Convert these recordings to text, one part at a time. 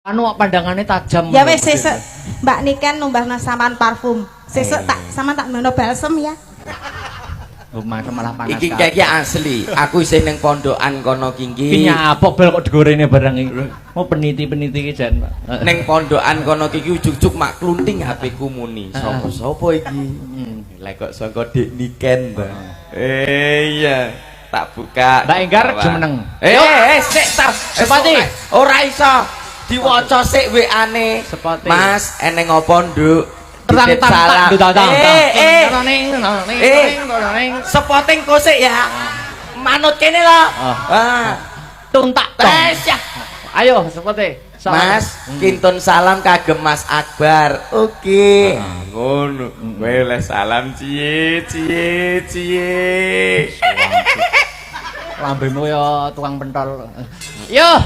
Anu pandangannya tajam. Ya wes sesuk Mbak Niken numbahna sampean parfum. Sesuk tak sampean tak nono balsem ya. Malah panas. Iki iki asli. Aku isih ning pondokan kono kiki. Nyapok bel kok digorene barang iki. Mau peniti-peniti iki jan, Pak. Ning pondokan kono kiki ujug-ujug mak klunting HP ku muni. Sopo iki? Lah kok saka Dik Niken, Mbak. Iya. Tak buka. Mbak Enggar jumeneng. Sik ta. Sepati. Ora iso. Diwaca sik WA-ne. Sepati. Mas, eneng apa, Nduk? Terang salam. Spotting kosek ya. Manut kene lho. Tuntak tes ya. Ayo sepati. Mas, kintun salam kagem Mas Akbar. Oke. Ngono. Wele salam ciye. Lambemu ya tukang pentol. Yo.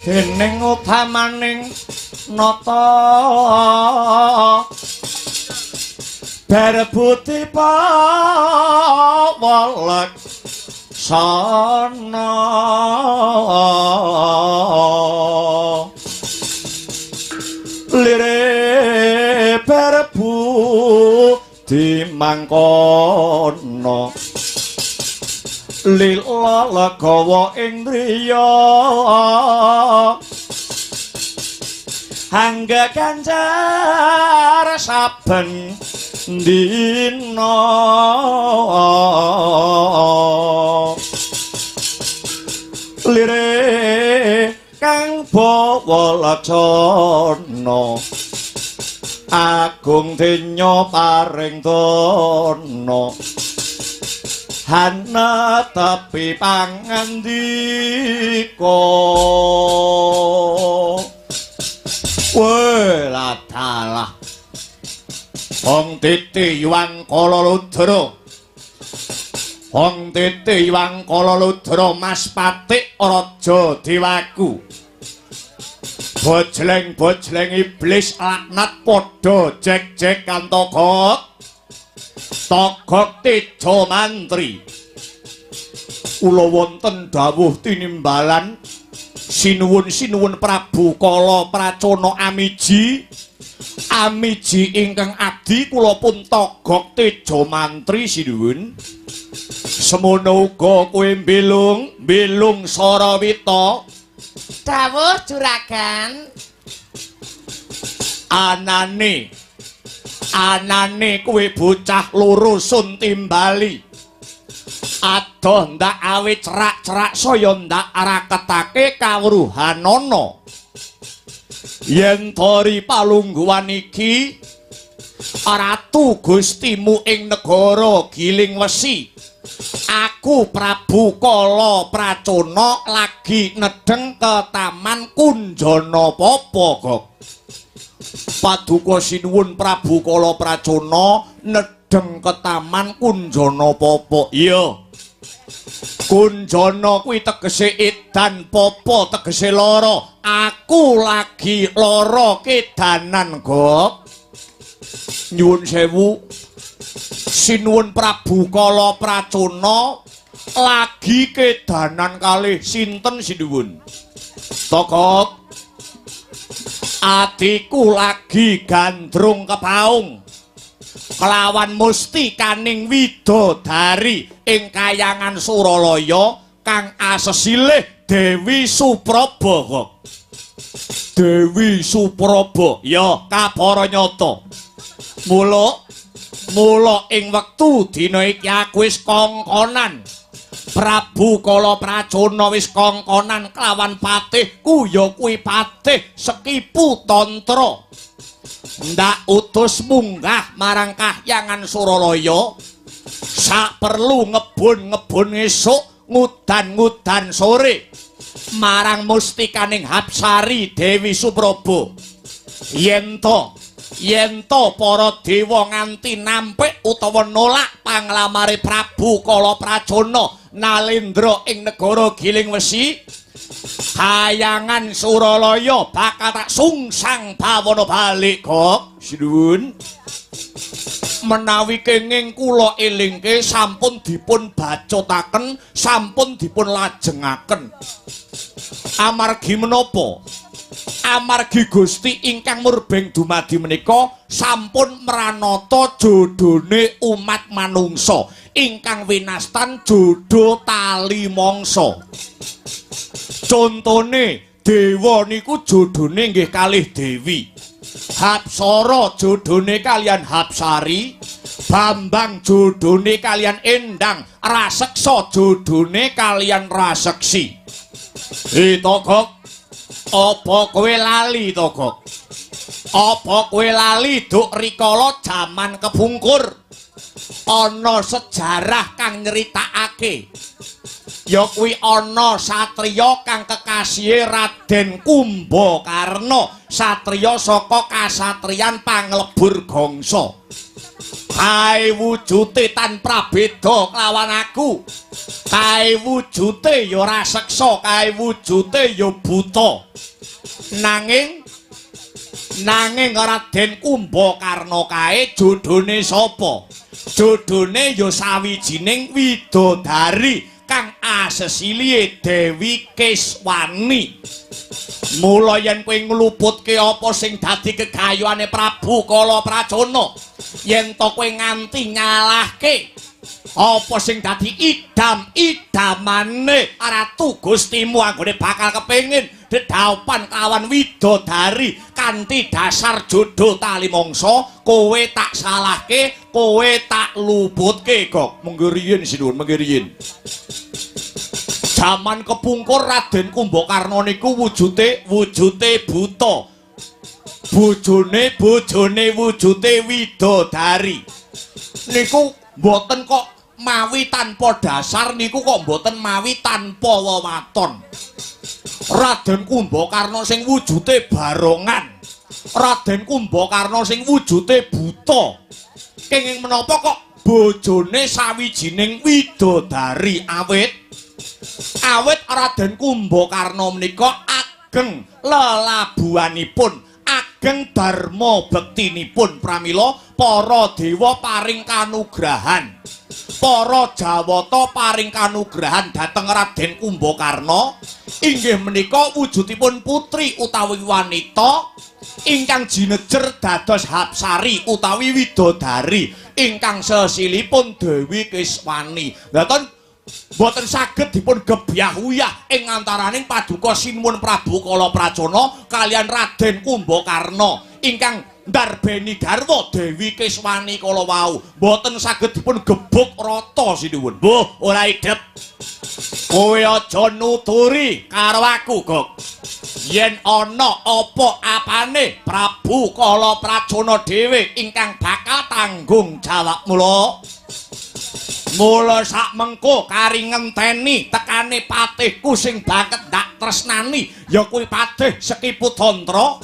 Dening utamaning nata berbuti pawalek sana lire berbuti mangkono lila legawa ing driya hangga ganjar saben dina lire kang bawa lacana agung denya paring dana hana tapi pangandika wela dalah wong titiwang kala ludra wong titiwang kala ludra Mas Patik Raja Dewaku bojleng-bojleng iblis laknat padha jek-jek kantogok Togok Tejo Mantri ula wonten dawuh tinimbalan sinuwun Prabu Kala Pracona Amiji ingkang abdi kula pun Togok Tejo Mantri sinuwun semono uga kowe belung Sarawita dawuh juragan anane kowe bocah loro sun timbali adoh ndak awe cerak-cerak saya ndak raketake kawruhanana yen tori palungguhan iki ratu gustimu ing negara Giling Wesi aku Prabu Kala Pracona lagi nedeng ke Taman Kunjana Papa kok Paduka sinuwun Prabu Kala Pracona nedeng ke Taman Kunjana Papa. Iya. Kunjana kuwi tegese edan, Papa tegese lara. Aku lagi lara kedanan, Gop. Nyuwun sewu. Sinuwun Prabu Kala Pracona lagi kedanan kalih sinten sinuwun? Togok Adiku lagi gandrung kepaung kelawan Mustikaning Widodari ing Kayangan Suralaya kang asesilih Dewi Supraba. Dewi Supraba ya kabara nyata. Mula ing wektu dina iki aku wis kongkonan Prabu Kala Pracona wis kongkonan kelawan patihku ya kuwi patih Sekipu Tantra ndak utus munggah marang Kahyangan Suralaya sak perlu ngebun esuk ngudan sore marang Mustikaning Hapsari Dewi Supraba yen to para dewa nganti nampik utawa nolak panglamare Prabu Kalaprajana Nalendra ing negara Giling Wesi, kayangan Suralaya bakal tak sungsang bawana balik kok. Sinuwun. Menawi kenging kula elingke sampun dipun bacotaken, sampun dipun lajengaken. Amargi menapa? Amargi Gusti ingkang murbeng dumadi menika sampun mranata jodhone umat manungsa ingkang winastan jodho tali mangsa. Contone dewa niku jodhone nggih kalih dewi. Hapsara jodhone kalian Hapsari, Bambang jodhone kalian Endang, Raseksa jodhone kalian Raseksi. Togok, apa kowe lali Togok? Apa kowe lali duk rikala jaman kepungkur ana sejarah kang nyeritakake ya kuwi ana satriya kang kekasihe Raden Kumbakarna, satriya saka kasatriyan Panglebur Gangsa. Kae wujute tanpa beda kelawan aku. Kae wujute ya raseksa, kae wujute ya buta. Nanging Raden Kumbakarna kae jodhone sapa? Jodhone ya sawijining widodari kang asesilie Dewi Keswani. Mula yen kowe ngluputke apa sing dadi gegayuhane Prabu Kalaprajana, yen to kowe nganti nyalahke apa sing dadi idam-idamane Ratu Gustimu, anggone bakal kepengin dedaupan kawan widodari kanthi dasar jodho tali mangsa, kowe tak salahke, kowe tak luputke kok. Monggo riyin sinuwun, monggo riyin. Jaman kepungkur Raden Kumbakarna niku wujute buta. Bojone wujute widodari. Niku mboten kok mawi tanpa dasar, niku kok mboten mawi tanpa wewaton. Raden Kumbakarna sing wujute barongan, Raden Kumbakarna sing wujute buta. Kenging menapa kok bojone sawijining widodari? Awit Raden Kumbakarna menika ageng lelabuhanipun, ageng dharma bektinipun, pramila para dewa paring kanugrahan, para jawata paring kanugrahan dhateng Raden Kumbakarna inggih menika wujudipun putri utawi wanita ingkang jinejer dados Hapsari utawi widodari ingkang sesilipun Dewi Keswani. Dados boten saged dipun gebyah-uyah ing antaraning paduka sinuwun Prabu Kalaprajana kalian Raden Kumbakarna ingkang ndarbeni garwa Dewi Keswani kala wau. Boten saged dipun gebuk rata sinuwun. Mbuh, ora idep. Kowe aja nuturi karo aku, Gok. Yen ana apa-apane Prabu Kalaprajana dhewe ingkang bakal tanggung jawab mula sak mengko kari ngenteni tekane patihku sing banget ndak tresnani ya kuwi Patih Sekiputandra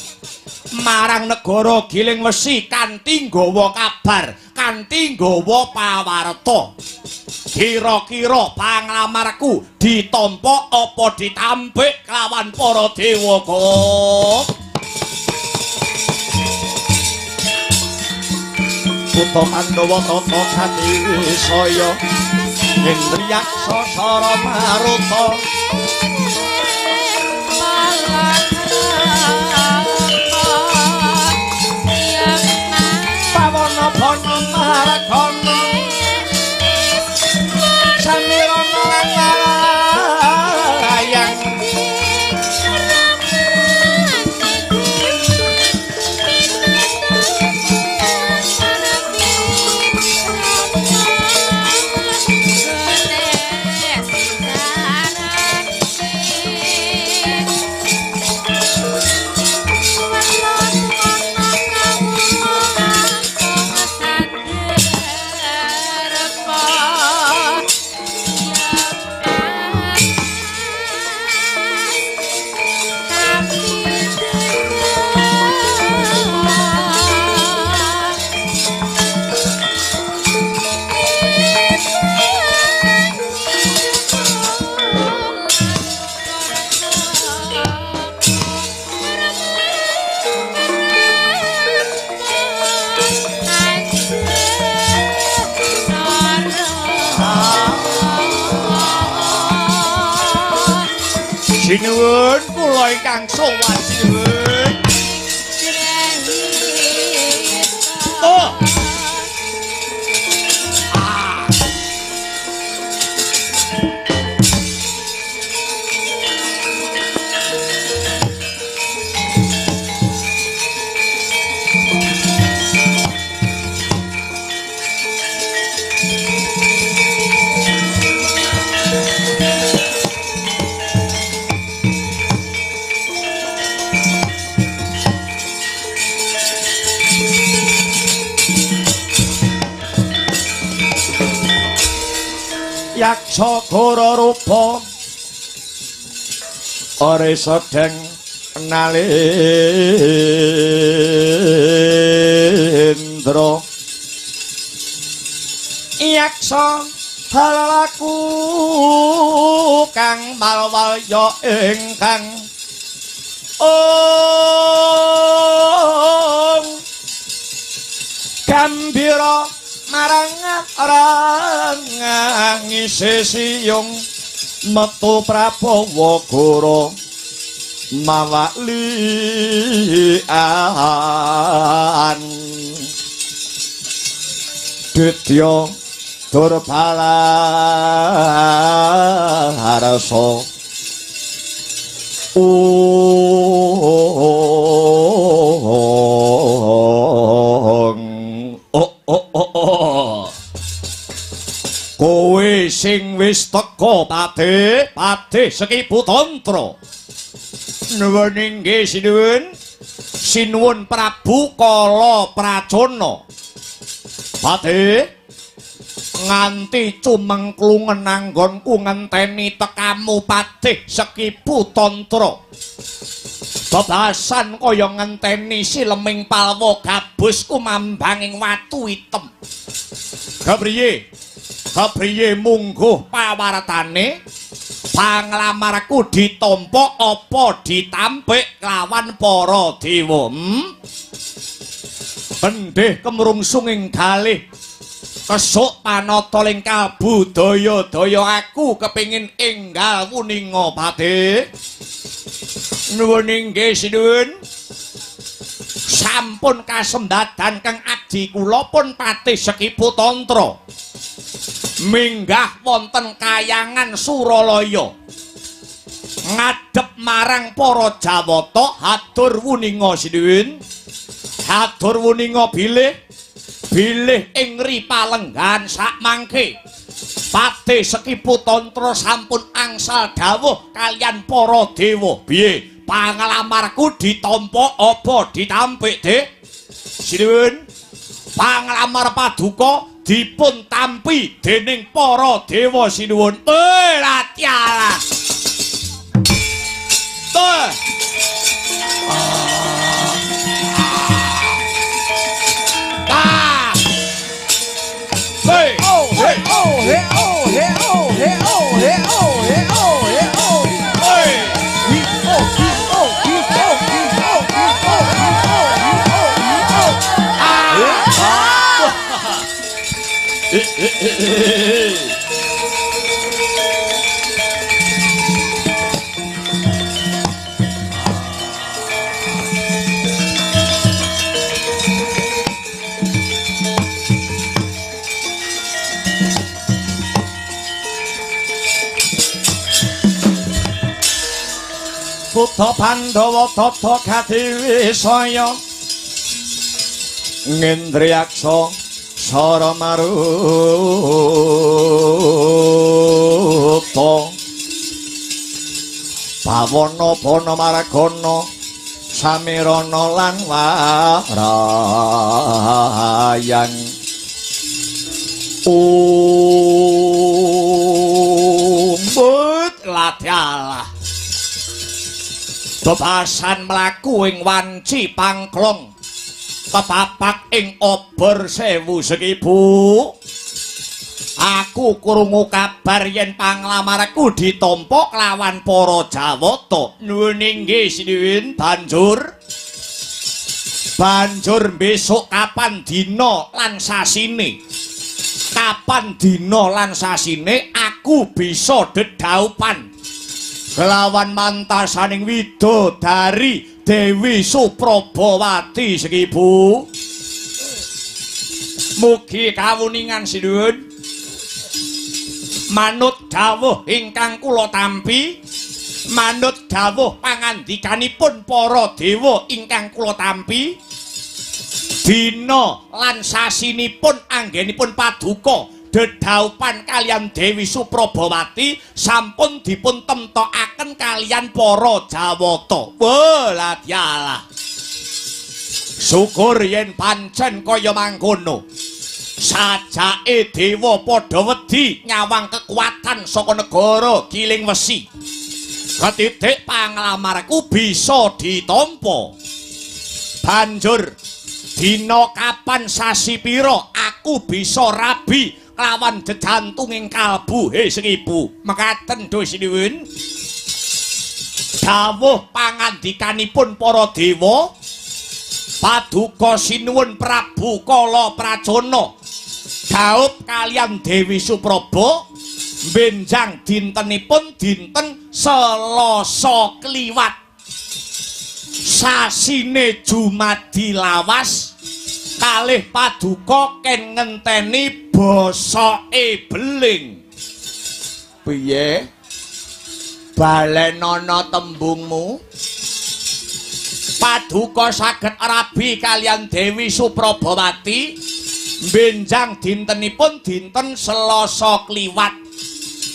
marang negara Giling Wesi kanthi nggawa kabar, kanthi nggawa pawarta. Kira-kira panglamarku ditampa apa ditampik kelawan para dewa kok? Putra Pandhawa tata gati saya Indriyak sasara maruta pawana-pana marakana samirana layang Sinuwun kula ingkang sowan sinuwun. Oh. Yaksa Gora rupa ora sedeng nalendra yaksa halalaku kang malwaya ingkang gambira marang ngisi siyung metu Prabawa Gora mawalian Ditya Durbalarsa kowe sing wis teka Patih Sekiputantra nuwun inggih sinuwun Prabu Kala Pracona Patih nganti cumengklungen anggonku ngenteni tekamu Patih Sekiputantra bebasan kaya ngenteni sileming palwa gabus kumambanging watu item Kepriye mungguh pawartane panglamarku ditampa apa ditampik lawan para dewa Pendhih kemrungsunging kalih kesuk panata ling kabudaya-daya aku kepingin enggal wuninga Patih nuwun inggih sinuwun sampun kasembadan kang abdi kula pun Patih Sekiputantra minggah wonten kayangan Suralaya ngadhep marang para Jawata hatur wuninga sinuwun hatur wuninga bilih ing ripalenggan sakmangke Patih Sekiputantra sampun angsal dawuh kalian para dewa piye panglamarku ditampa apa ditampik Dik sinuwun panglamar paduka dipun tampi dening para dewa sinuwun latiala hey oh hey oh hey oh hey oh hey oh hey oh hey oh hey oh hey Putra Pandhawa tata kadiwisaya Ngendriyaksa Sara Maruta Pawana Bana Maragana Samirana lan Warayan umbut latyalah bebasan mlaku ing wanci pangklong tepapak ing obor sewu sekibu aku krungu kabar yen panglamarku ditampa lawan para Jawata nuwun inggih sinuwun banjur besok kapan dina lan sasine aku bisa dedaupan Kelawan mantasaning widodari Dewi Suprabawati sekibu. Mugi kawuningan sinuwun. Manut dawuh ingkang kula tampi, manut dawuh pangandikanipun para dewa ingkang kula tampi, dina lan sasinipun anggenipun paduka dedaupan kalian Dewi Suprabawati sampun dipun temtokaken kalian para Jawata. Welah dialah. Syukur yen pancen kaya mangkono. Sajake dewa padha wedi nyawang kekuatan saka negara Giling Wesi. Ketitik panglamarku bisa ditampa. Banjur dina kapan sasi pira aku bisa rabi lawan jejantunging kalbu sekibu. Mekaten do sinuwun. Dawuh pangandikanipun para dewa paduka sinuwun Prabu Kala Pracana dhaup kalian Dewi Supraba benjang dintenipun dinten Selasa Kliwat sasine Jumadi Lawas kalih paduka ken ngenteni bosake beling. Piye? Balenono tembungmu? Paduka saged rabi kalian Dewi Suprabawati benjang dintenipun dinten Selasa Kliwat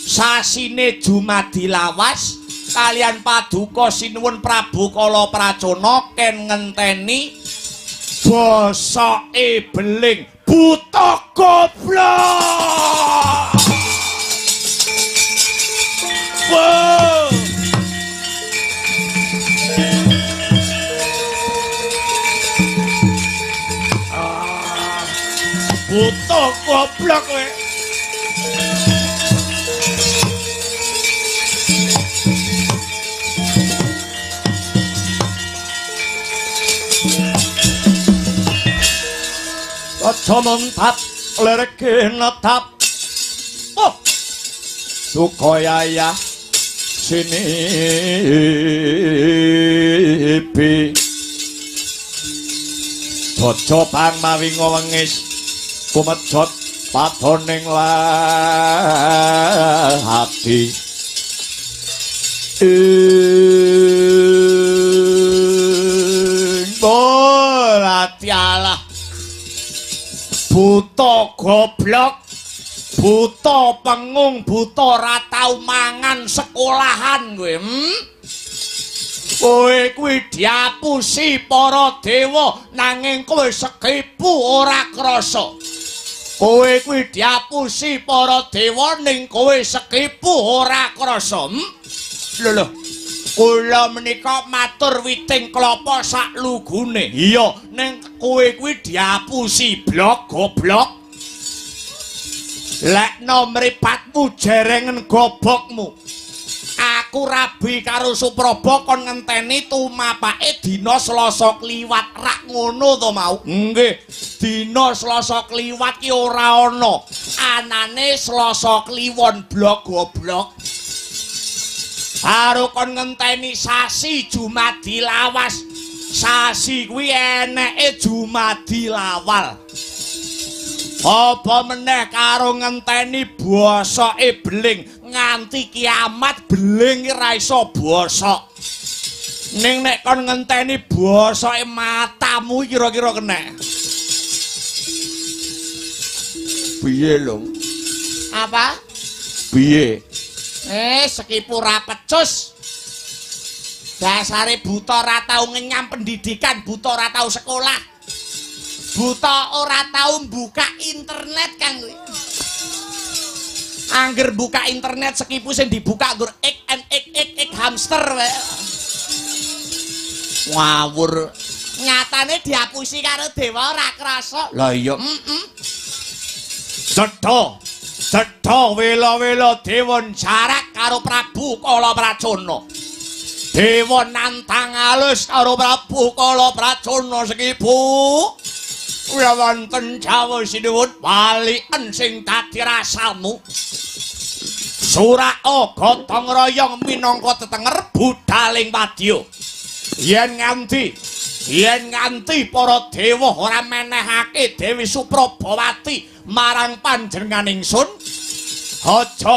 sasine Jumadi Lawas kalian paduka sinuwun Prabu Kala Pracana ken ngenteni bosake beling. Buta goblok. Wow. Buta goblok kowe. Aja mentap lereke netap. Oh. Sukaya sini pi. Coco pang mawi ngwengis kumejot patoning hati. Bolatialah. Buta goblok, buta pengung, buta ora tau mangan sekolahan kowe. Kowe kuwi diapusi para dewa nanging kowe sekipu ora krasa. Kowe kuwi diapusi para dewa ning kowe sekipu ora krasa. Lho. Kula menika matur witing klapa sak lugune. Iya, ning kowe kuwi diapusi blok goblok. Lekno mripatmu jerengen gobokmu. Aku rabi karo Supraba kon ngenteni tumapake dina Selasa Kliwat. Rak ngono to mau? Nggih, dina Selasa Kliwat ki ora ana. Anane Selasa Kliwon blok goblok. Karo kon ngenteni sasi Jumadi Lawas. Sasi kuwi eneke Jumadi Lawal. Apa meneh karo ngenteni bosake beling nganti kiamat beling ora iso bosok. Ning nek kon ngenteni bosake matamu kira-kira kena. Piye lho? Apa? Piye? Sekipu ra pecus. Dasare buta ora tau ngenyam pendidikan, buta ora tau sekolah. Buta ora tau buka internet Kang kuwi. Angger buka internet sekipu sing dibuka nggur ik hamster wae. Ngawur. Nyatane diapusi karo dewa ora krasa. Lah iya. Cetha wela-wela dewa jarak karo Prabu Kala Pracana. Dewa nantang alus karo Prabu Kala Pracana sekipu. Kuwi wonten Jawa sinuwun baliken sing dadi rasamu. Suraka gotong royong minangka tetenger budaling wadya. Yen nganti para dewa ora menehake Dewi Suprabawati marang panjenengan ingsun, aja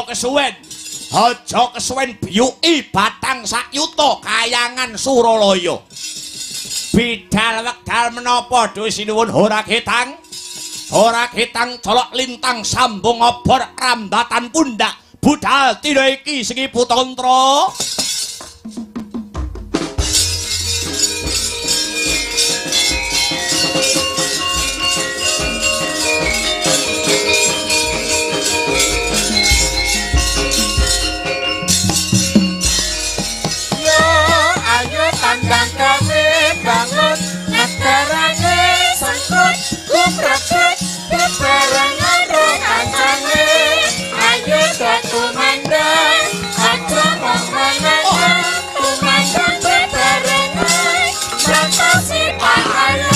kesuwen biyuki batang sakyuta kayangan Suralaya. Bidal wekdal menapa Duh sinuwun ora ketang colok lintang sambung obor rambatan pundak budal tina iki Sekipu Tantra. Bangun negarane sangkut kumrakut bebarengan rokancane ayo datu mandang aja mengenang kumandang bebarengan rantasi pahala.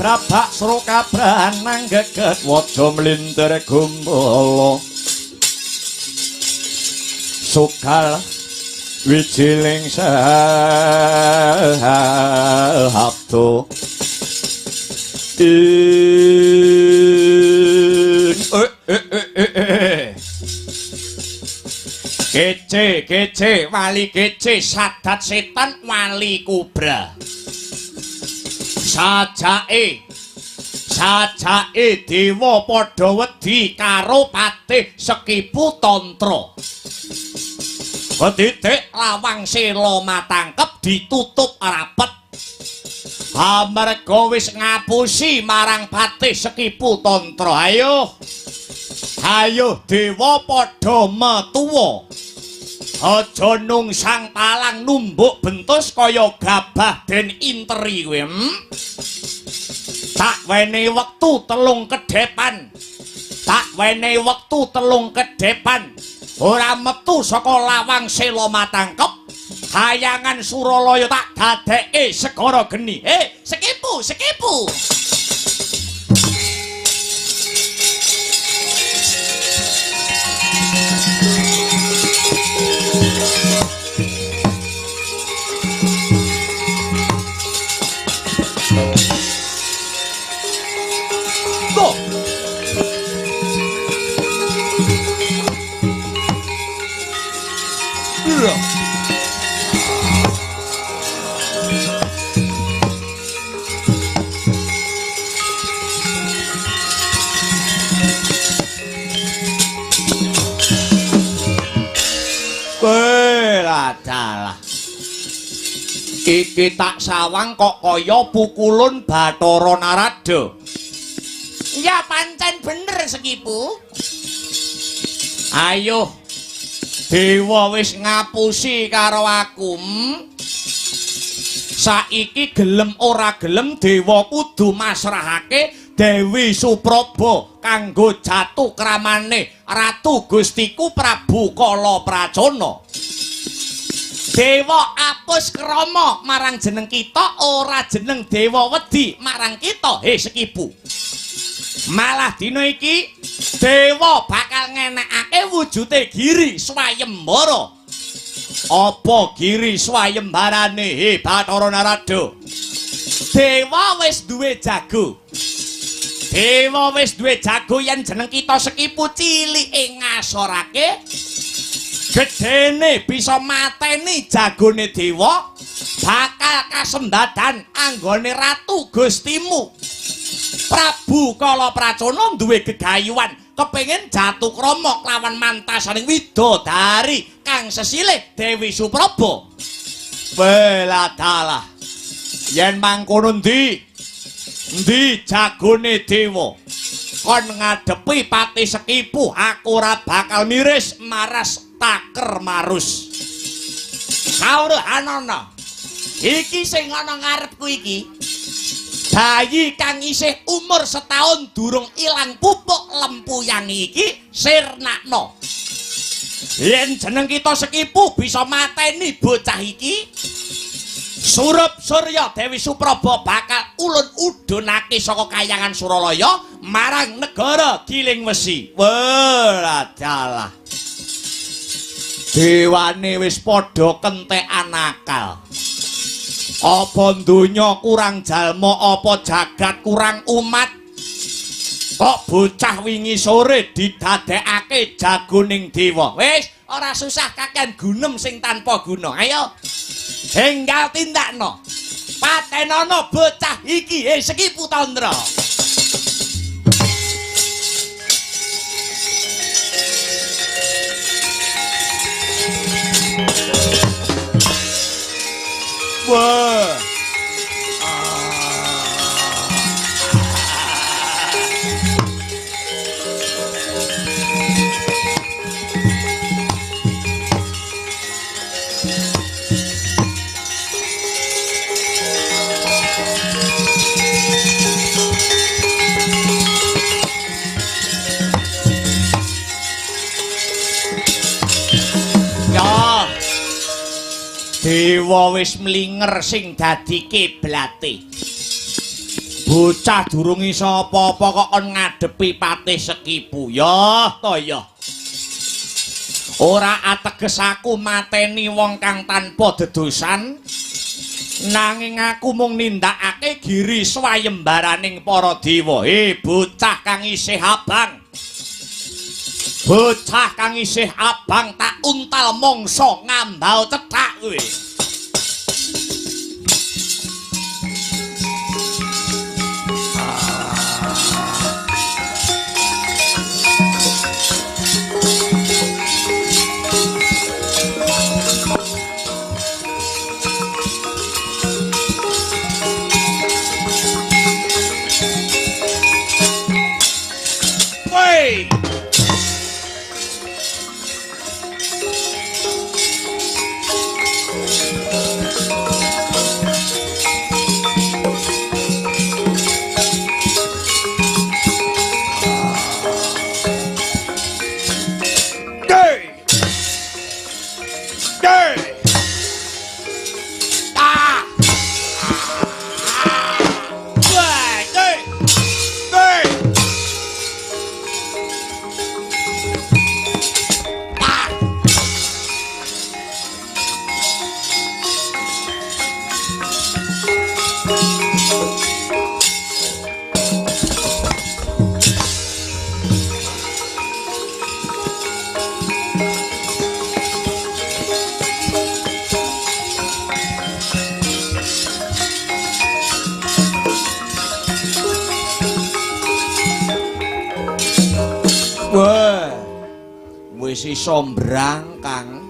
brabak sro kabrahan nang geget waja mlintir gumbala sukal wijiling sabdo Kece wali kece sadat setan wali kubra sajake dewa padha wedi karo patih Sekipu Tantra Kedidik lawang sela matangkep ditutup rapet amarga wis ngapusi marang patih Sekipu Tantra ayo dewa padha metuwa aja nungsang talang numbuk bentus kaya gabah den interi kowe tak wene wektu telung kedepan ora metu saka lawang sela matangkep hayangan Suralaya tak dadekke segara geni Sekipu dalah iki tak sawang kok kaya pukulun Bathara Narada ya pancen bener Sekipu ayo dewa wis ngapusi karo aku saiki gelem ora gelem dewa kudu masrahake Dewi Supraba kanggo jatuh kramane Ratu Gustiku Prabu Kalapracana Dewa apus krama marang jeneng kita ora jeneng dewa wedi marang kita Sekipu malah dina iki dewa bakal ngenekake wujude Giri Swayembara apa Giri Swayembarane Bathara Narada dewa wis duwe jago yen jeneng kita Sekipu cilike ngasorake gedene bisa mateni jagone dewa bakal kasembadan anggone Ratu Gustimu Prabu Kalapracana duwe gegayuhan kepengin jatuh krama lawan mantasaning widodari kang sesilih Dewi Supraba weladalah yen mangkono ndi jagone dewa kon ngadepi Patih Sekipu aku ora bakal miris maras taker marus kawruhanana iki sing ana ngarepku iki bayi kang isih umur setahun durung ilang pupuk lempuyang iki sirnakno yen jeneng kita Sekipu bisa mateni bocah iki Surup Surya Dewi Supraba bakal ulun udunake saka kayangan Suralaya marang negara Giling Wesi weladalah dewane wis padha kentekan akal apa donya kurang jalma apa jagat kurang umat kok bocah wingi sore didadekake jagoning dewa wis ora susah kakean gunem sing tanpa guna ayo enggal tindakno patenono bocah iki Sekipu Tantra wah dewa wis mlinger sing dadi kiblate bocah durung iso apa-apa kok kon ngadepi Patih Sekipu. Ya to ya. Ora ateges aku mateni wong kang tanpa dedosan, nanging aku mung nindakake giri swayembaraning para dewa. Bocah kang isih abang. Bocah kang isih abang tak untal mangsa ngambal cethak kowe. Wah, wis iso mbrang Kang.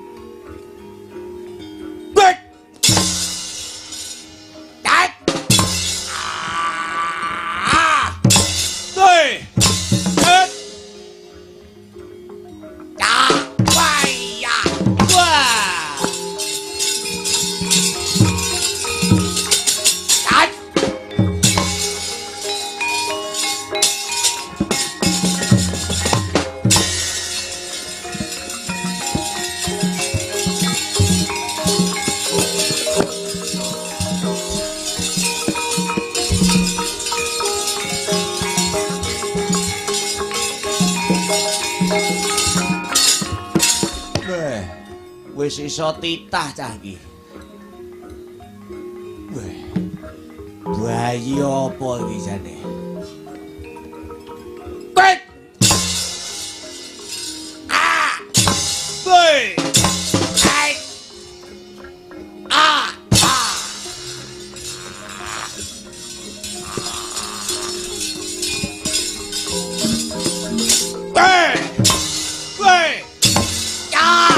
Bek. Tat. Ah. Doi. Tet. Ta. Waya. Wah. Tat. Wis iso titah cah iki. Weh. Bayi apa iki jane? Bek. Ah. Weh. Hai. Ah. Ah. Weh. Weh. Ya.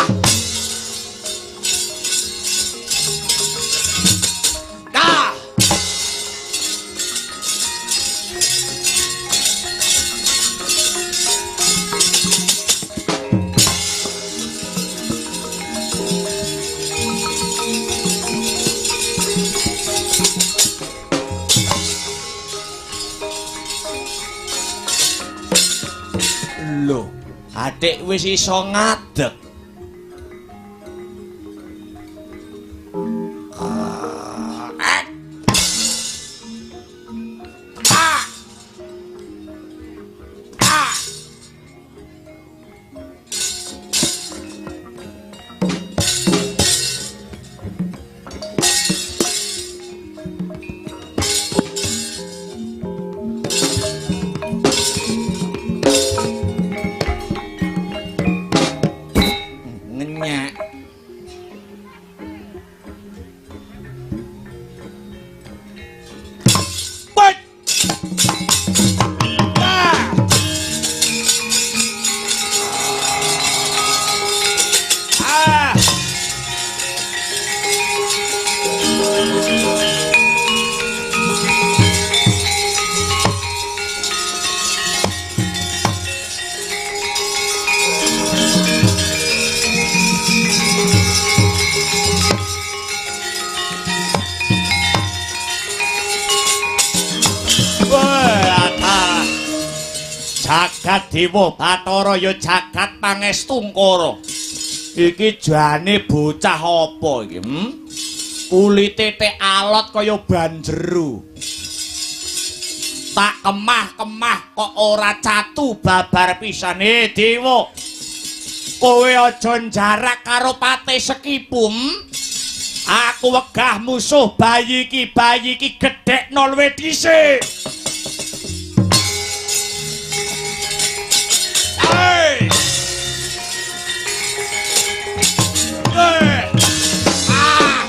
Lho, adik wis iso ngadeg. Jagat Dewa Bathara ya jagat pangestungkara. Iki jane bocah apa iki? Kulite tek alot kaya ban jeru. Tak kemah-kemah kok ora catu babar pisan. Dewa. Kowe aja jarak karo Patih Sekipum. Aku wegah musuh bayi iki gedhekno luwih dhisik. Hey! Hey! Ah!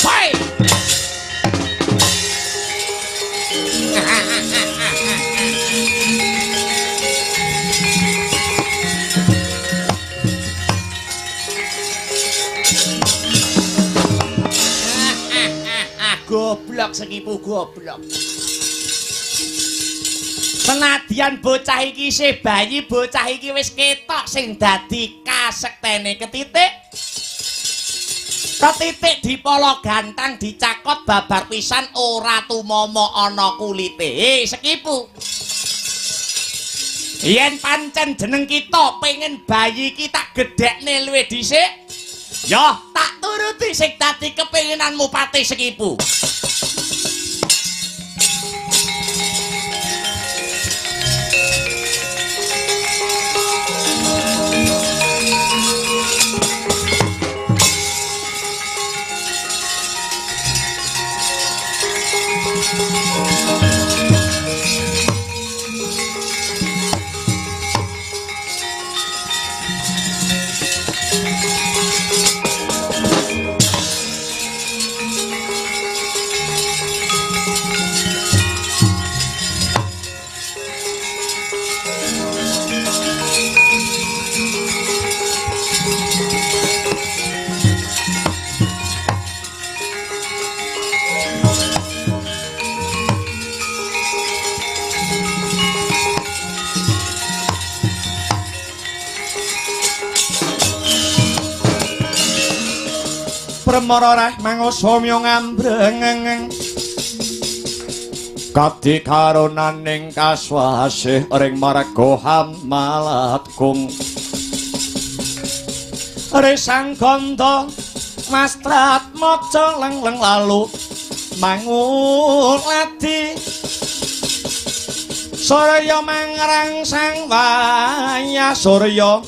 Hey! Goblok Sekipu goblok. Senadyan bocah iki isih bayi, bocah iki wis ketok sing dadi kasektene ketitik. Ketitik dipolo gantang dicakot babar pisan ora tumomo ana kulite. Sekipu. Yen pancen jeneng kita pengen bayi iki tak gedhekne luwih dhisik, ya tak turuti sing dadi kepinginanmu Patih Sekipu. Premara mangosomya ngambreng Kadi karonaning kaswasih ring marga Hamalatgung Resang Ganda Mastrat maca lengleng lalu mangulati Surya mangrangsang waya Surya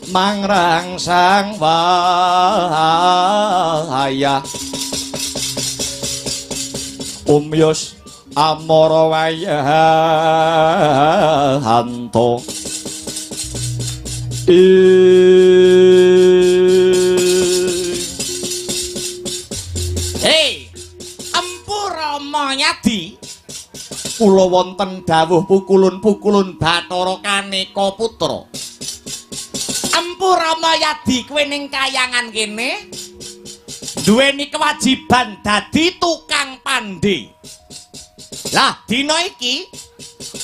mangrangsang waya Umyus amara wayahanto Hei Empu Rama Nyadi kula wonten dawuh pukulun-pukulun Bathara Kaneka Putra Empu Ramayadi kowe ning kayangan kene duweni kewajiban dadi tukang pandhe. Lah dina iki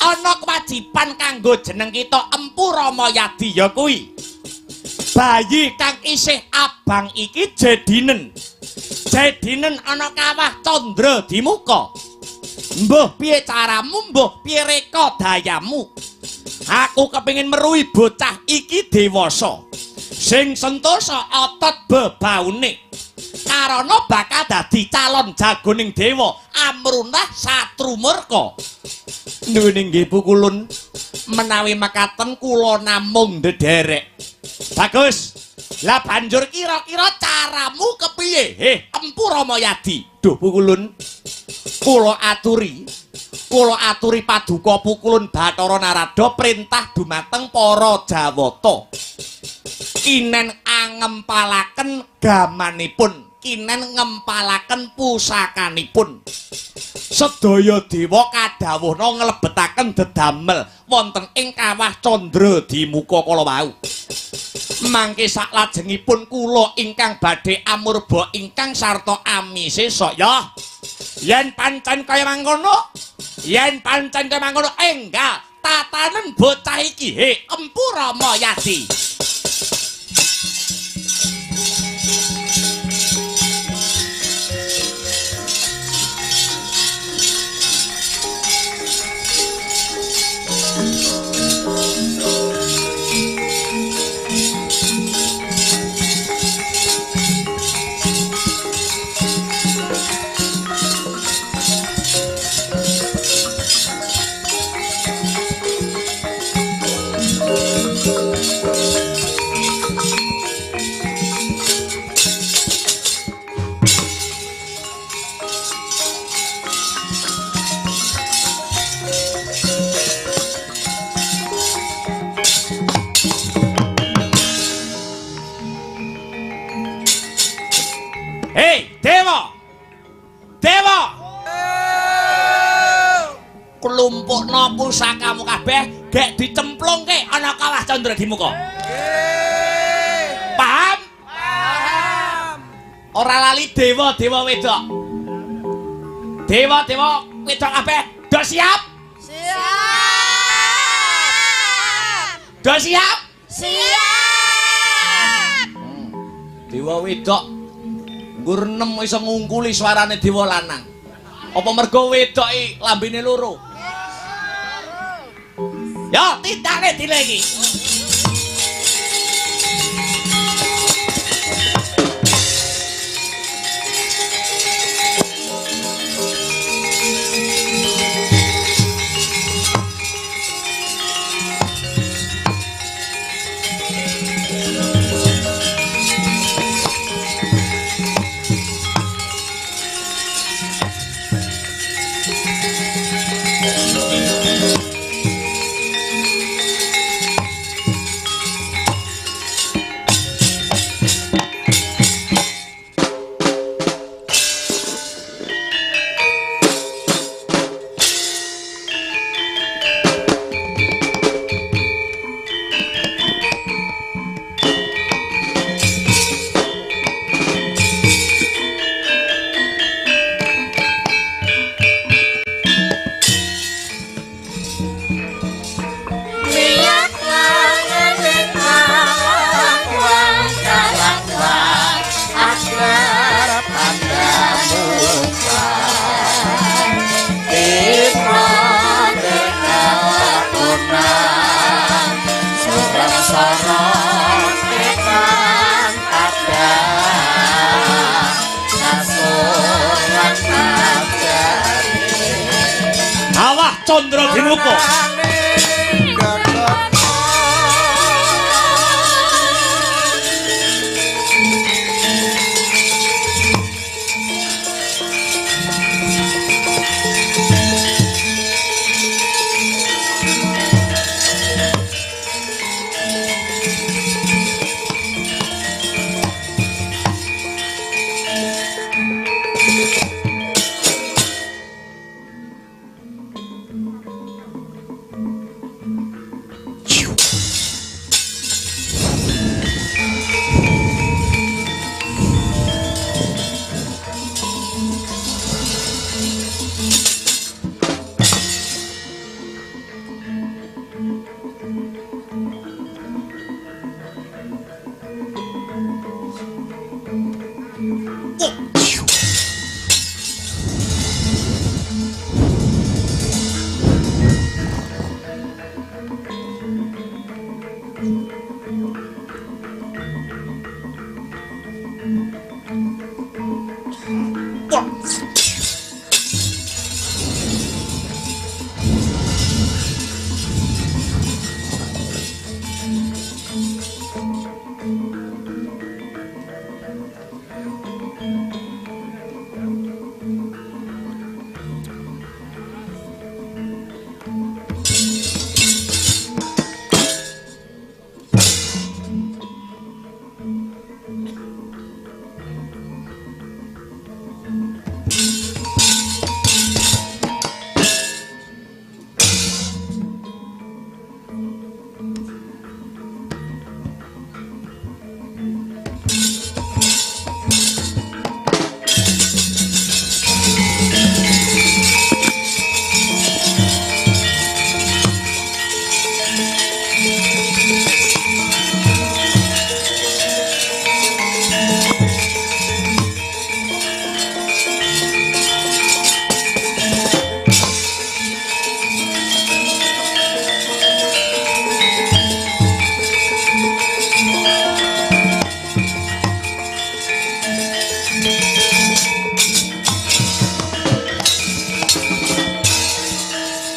ana kewajiban kanggo jeneng kita Empu Ramayadi ya kuwi. Bayi kang isih abang iki jedinen. Jedinen ana kawah candra di muka. Mbah piye caramu, mbah piye reka dayamu? Aku kepengin meruhi bocah iki dewasa sing sentosa otot bebaune karana bakal dadi calon jagoning dewa amrunah satrumurka. Nuwun inggih pukulun menawi mekaten kula namung ndederek. Bagus. Lah banjur kira-kira caramu kepiye? Empu Ramayadi. Duh pukulun kula aturi paduka pukulun Bathara Narada perintah dumateng para Jawata. Kinen angempalaken gamanipun, kinen ngempalaken pusakanipun. Sedaya dewa kadhawuhna nglebetaken dedamel wonten ing kawah candra di muka kala wau. Mangke saklajengipun kula ingkang badhe amurba ingkang sarta amisesa ya. Yen pancen kaya mangkono, enggal tatanen bocah iki Empu Ramayadi. klumpukno pusakamu kabeh gek dicemplungke ana kawah Candra di muka. Paham? Paham. Ora lali dewa-dewa wedok. Dewa-dewa wedok kabeh do siap? Siap. Do siap? Siap. Dewa wedok ngurnem iso ngungkuli suarane dewa lanang. Apa mergo wedoki lambene loro? Ya, tindakne dile iki. Candra Dimuka.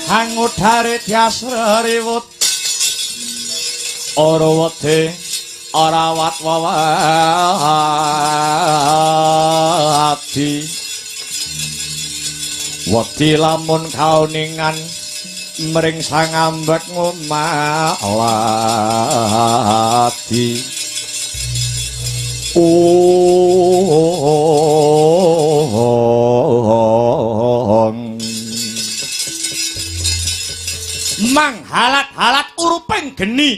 Hangudhare diasrariwut ora wedhe ora watwawati wedi lamun kauningan mring sang ambek ngumalati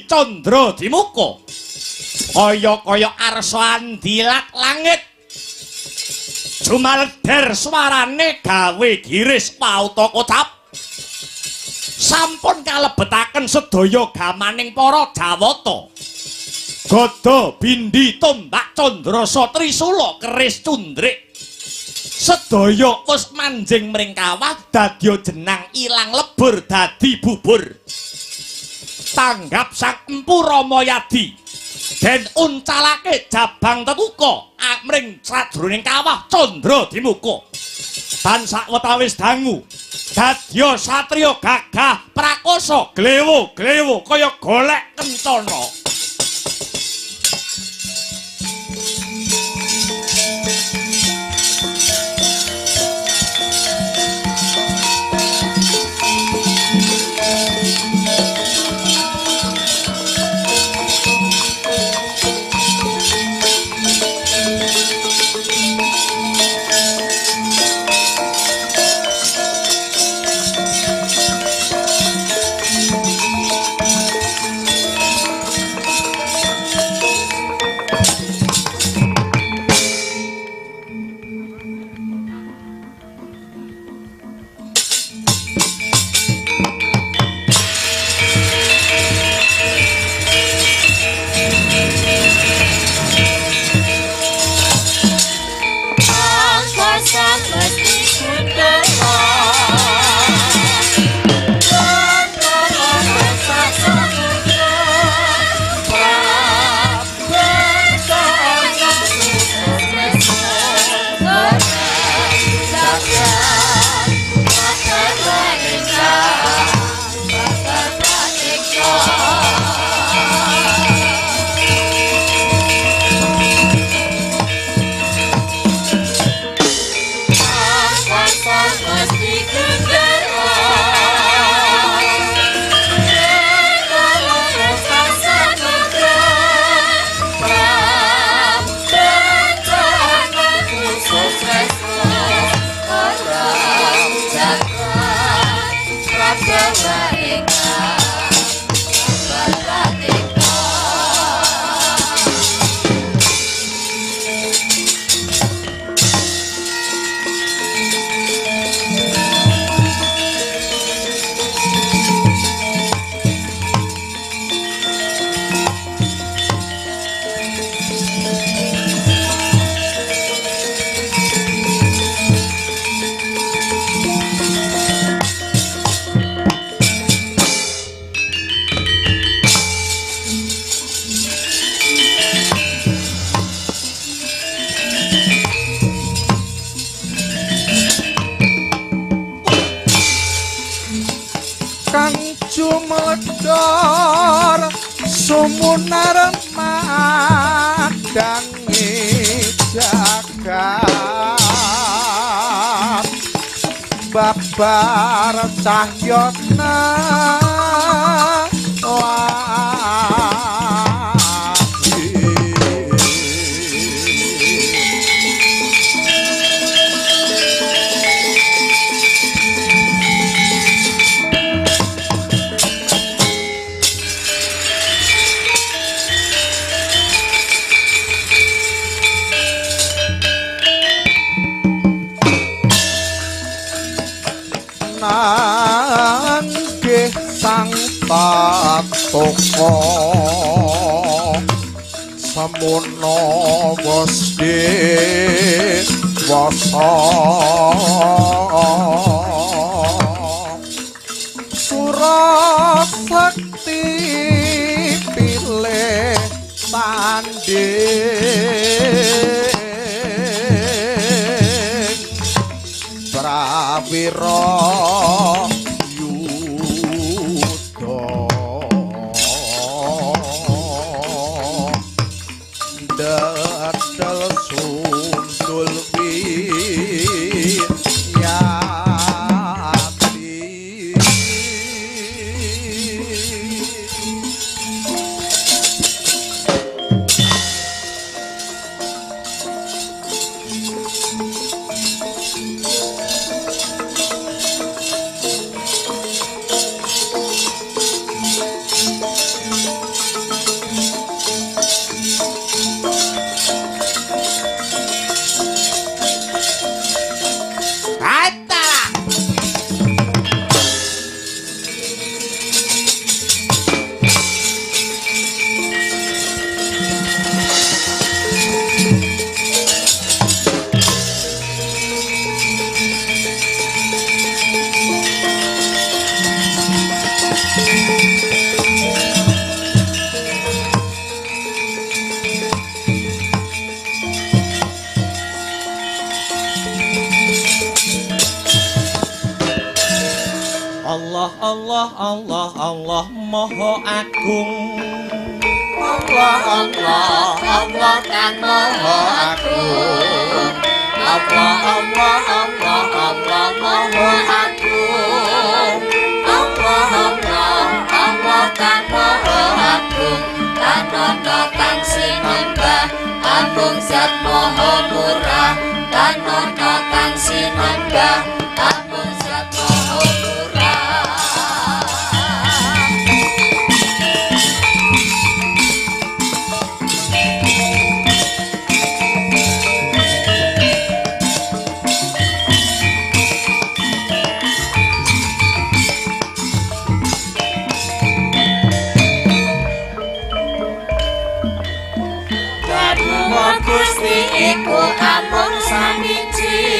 Candra Dimuka kaya arsa andilat langit jumaleder swarane gawe giris pauta kocap sampun kalebetaken sedaya gamaning para Jawata Gada bindi tombak Candrasa Trisula keris cundrik sedaya wis manjing mring kawah dadya jenang ilang lebur dadi bubur tanggap sang Empu Ramayadi den uncalake jabang tetuka amring sajroning kawah Candra Dimuka ban sawetawis dangu dadya satriya gagah prakoso glewo-glewo kaya golek kencana Jumledor sumunar madangi jagat babar cahyana nggih sang patoko samono wasde wasa Surasakti pilih tanding prawira yudha dadal sundul wiyati Allah Allah Allah Allah Maha Agung. Allah Allah Allah kang maha agung. Allah Allah Allah Allah maha agung. Allah Allah Allah kang maha agung. Tanono kang sinembah amung zat maha murah. Tanono kang sinembah amung zat maha murah. Gusti iku amung samiji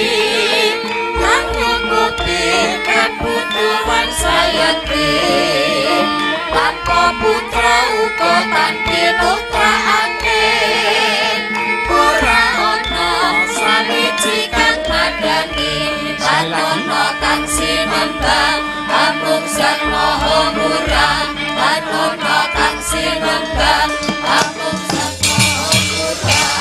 kang nyukupi kabutuhan sayekti tanpa putra uga tanpi nutrahake ora ana samiji kang madani ana kang sinembah amung zat maha murah ana kang sinembah amung zat maha murah.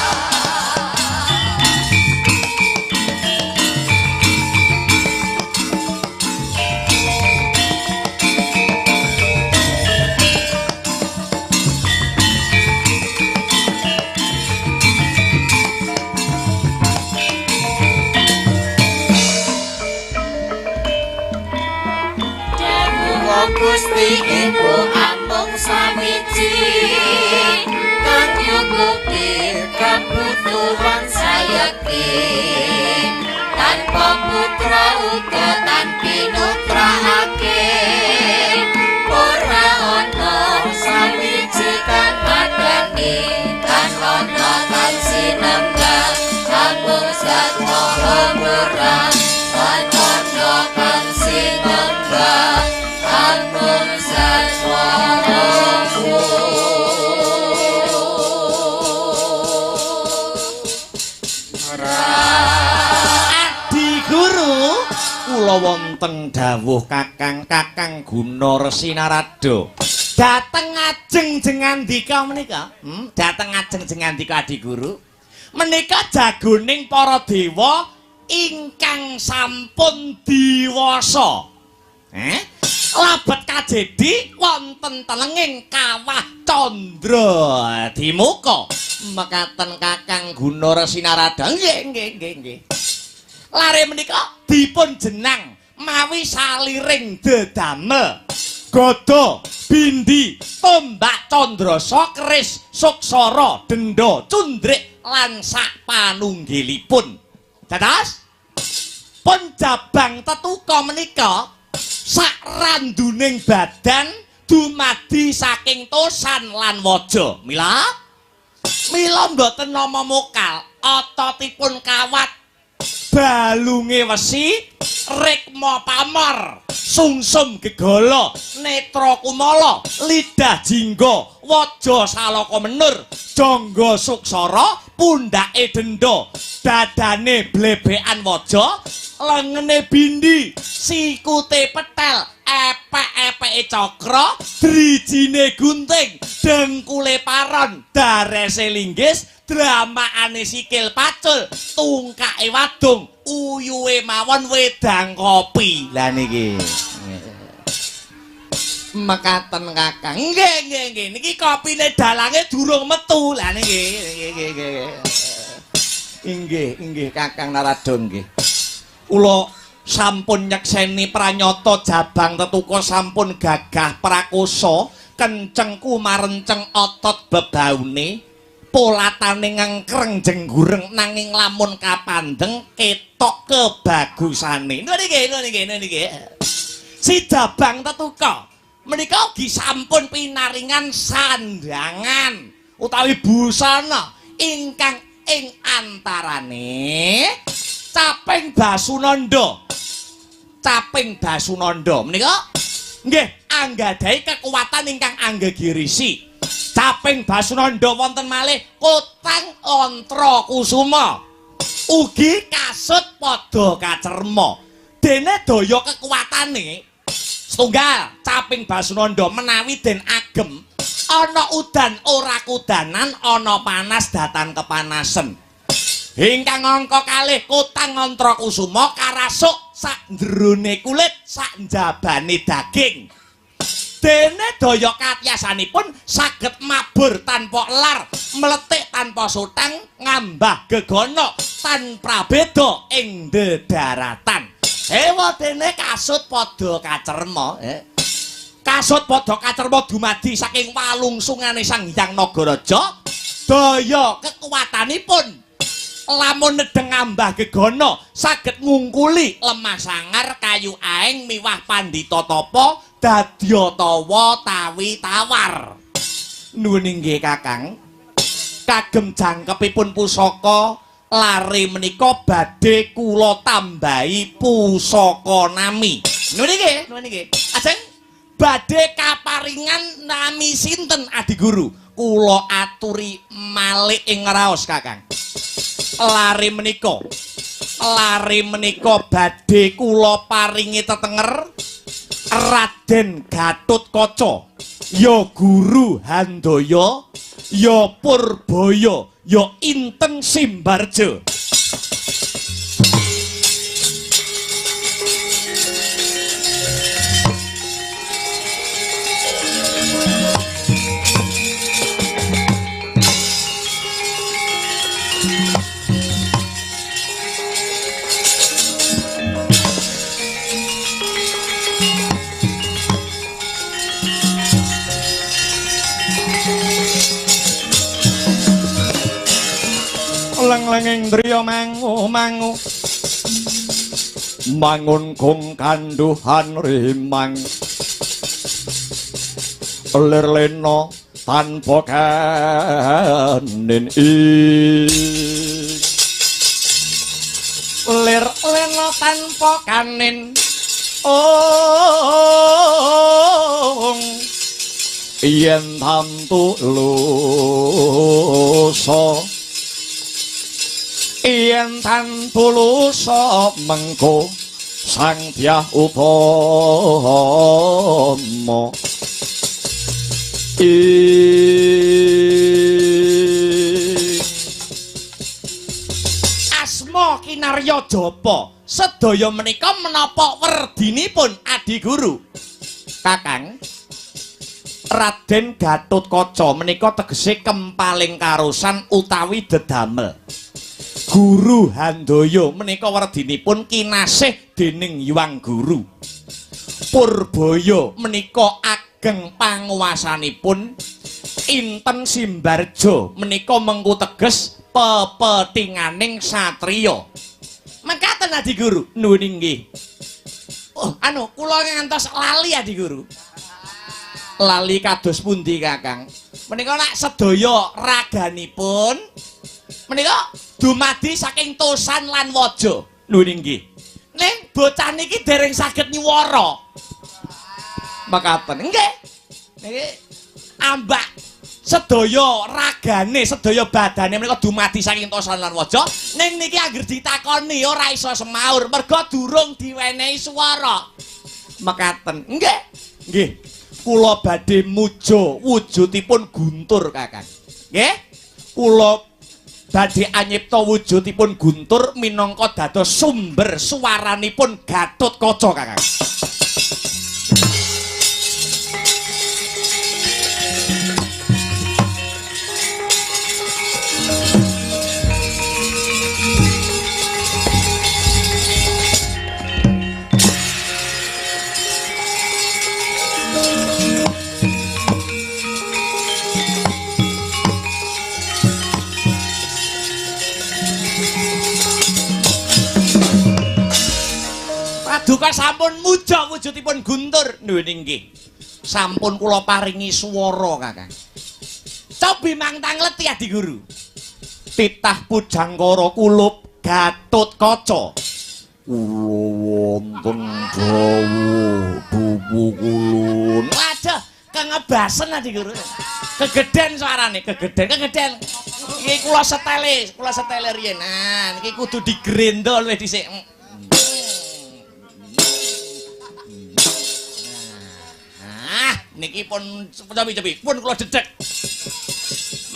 Gusti iku amung samiji kang nyukupi kabutuhan sayekti tanpa putra uga tanpi nutrahake ora ana samiji kang madani kan ana kang sinembah amung zat maha murah ana kang sinembah amung zat maha Adi Guru kula wonten dawuh Kakang Guna Resi Narada dateng ajeng jengandika menika dateng ajeng jengandika Adi Guru menika jagoning para dewa ingkang sampun diwasa labet kajedi wonten telenging kawah Candra Dimuka mekaten Kakang Guna Resi Narada nggih lare menika dipun jenang mawi saliring dedamel gada bindi tombak candrasa keris suksara denda cundrik lan sak panunggilipun dados pun jabang tetuka menika sak randuning badan dumadi saking tosan lan waja mila mboten nama mokal ototipun kawat balunge wesi rikma pamor sungsum gegala netra kumala lidah jingga waja salaka menur jangga suksara pundhake denda dadane blebekan waja lengene bindi sikute petel epek-epeke cakra drijine gunting dengkule paron darese linggis dramaane sikil pacul tungkake wadung uyuwe mawon wedang kopi lah niki mekaten Kakang nggih niki kopine dalange durung metu lah niki inggih Kakang Narada nggih kula sampun nyekseni pranyata jabang tetuka sampun gagah prakosa kenceng kumarenceng otot bebaune polatane ngengkreng jenggureng nanging lamun kapandeng ketok kebagusane niki si jabang tetuka menika ugi sampun pinaringan sandangan utawi busana ingkang ing antarane caping Basunanda menika nggih anggadhahi kekuatan ingkang anggegirisi caping Basunanda wonten malih Kotang Ontra Kusuma ugi kasut padha kacerma dene daya kekuatane Setunggal caping Basunanda menawi den agem ana udan ora kudanan ana panas datan kepanasen. Ingkang angka kalih Kotang Mantra Kusuma karasuk sak njerone kulit sak njabane daging. Dene daya katyasanipun saged mabur tanpa lar, meletik tanpa sutang, ngambah gegana tanpa beda ing dedaratan. Ewa dene kasut padha kacerma, kasut padha kacerma dumadi saking walungsungane Sang Hyang Nagaraja. Daya kekuatanipun lamun nedeng ngambah gegana saged ngungkuli lemah sangar kayu aeng miwah pandhita tapa dadya tawa tawi tawar. Nuwun inggih Kakang, kagem jangkepipun pusaka lare menika badhe kula tambahi pusaka nami. Nuwun inggih. Ajeng badhe kaparingan nami sinten Adi Guru? Kula aturi malih ing raos Kakang. Lare menika badhe kula paringi tetenger Raden Gatotkaca, ya Guru Handaya, ya Purbaya, ya Inten Simbarja. Leng-lenging driya mangu-mangu mangun kung kanduhan rimang lir-lena tanpa kanin lir-lena tanpa kanin yen tantu lusa yen tanpa lusa mengko sang Dyah upama asma kinarya japa sedaya menika menapa werdinipun Adi Guru? Kakang, Raden Gatotkaca menika tegese kempaling karusan utawi dedamel. Guru Handaya menika werdinipun kinasih dening Hyang Guru. Purbaya menika ageng panguwasanipun. Inten Simbarja menika mengku teges pepetinganing satriya. Mekaten Adi Guru. Nuwun inggih. Kula ngantos lali Adi Guru. Lali kados pundi Kakang? Menika nek sedaya raganipun menika dumadi saking tosan lan waja. Nuwun inggih. Ning bocah niki dereng saged nyuwara. Mekaten. Nggih. Niki ambak sedaya ragane, sedaya badane menika dumadi saking tosan lan waja. Ning niki anggere ditakoni ora iso semaur merga durung diwenehi swara. Mekaten. Nggih. Nggih. Kula badhe muja wujudipun guntur Kakang. Nggih. Kula badhe anyipta wujudipun guntur minangka dados sumber suwaranipun Gatotkaca Kakang. Duka sampun muja wujudipun guntur. Nuwun inggih. Sampun kula paringi swara Kakang. Cobi mangtang leti Adi Guru. Titah pujangkara kulup Gatotkaca. Kula wonten dawu bubu kulun. Waduh, kengebasen Adi Guru. Kegeden suarane, kegeden. Iki kula setele riyen. Nah, niki kudu digrendol wis dhisik. Niki pun cepi-cepi pun kula dedek.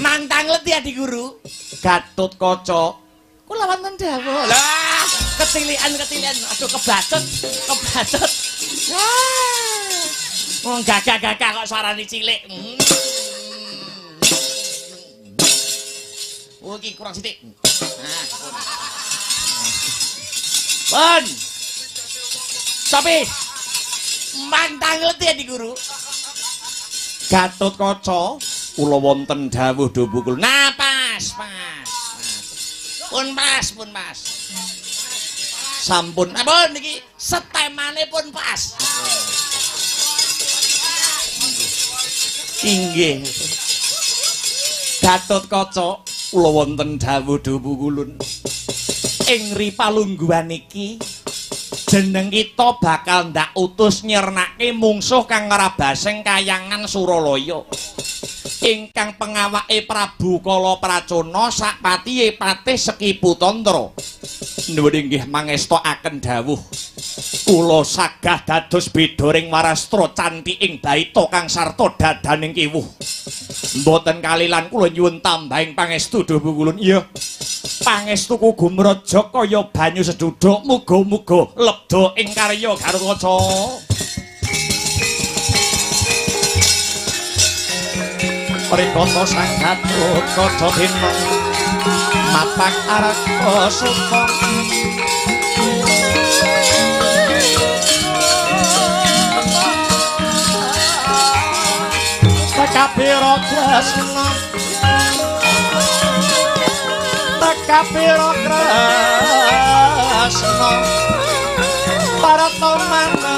Mantang leti Adi Guru. Gatotkaca. Kula wonten dawuh. Lah, ketilian. Aduh kebacut. Wong gagah-gagah kok suarane cilik. Oh iki kurang sithik. Nah. Pun. Sapi. Mantang leti Adi Guru. Gatotkaca kula wonten dawuh do bukul. Nah, pas. Pun pas. Sampun. Ampun niki setemane pun pas. Inggih. Gatotkaca kula wonten dawuh do bukulun. Ing ripalungguhan iki jeneng kita bakal ndak utus nyernake mungsuh kang ngrabasing kayangan Suralaya. Ingkang pengawake Prabu Kala Pracona sakpatihe Patih Sekiputandra. Nuwun inggih mangestakaken dawuh. Kula sagah dados bedoring warastra canthi ing baita kang sarta dadaning kiwuh. Mboten kalilan kula nyuwun tambahing pangestu Dawa Kulun. Iya. Pangestuku gumraja kaya banyu seduduk, muga-muga lebda ing karya Gatotkaca. Pripata sang Gatotkaca bina mapak arga suta. Takapira tresna Takapira tresna Parata manah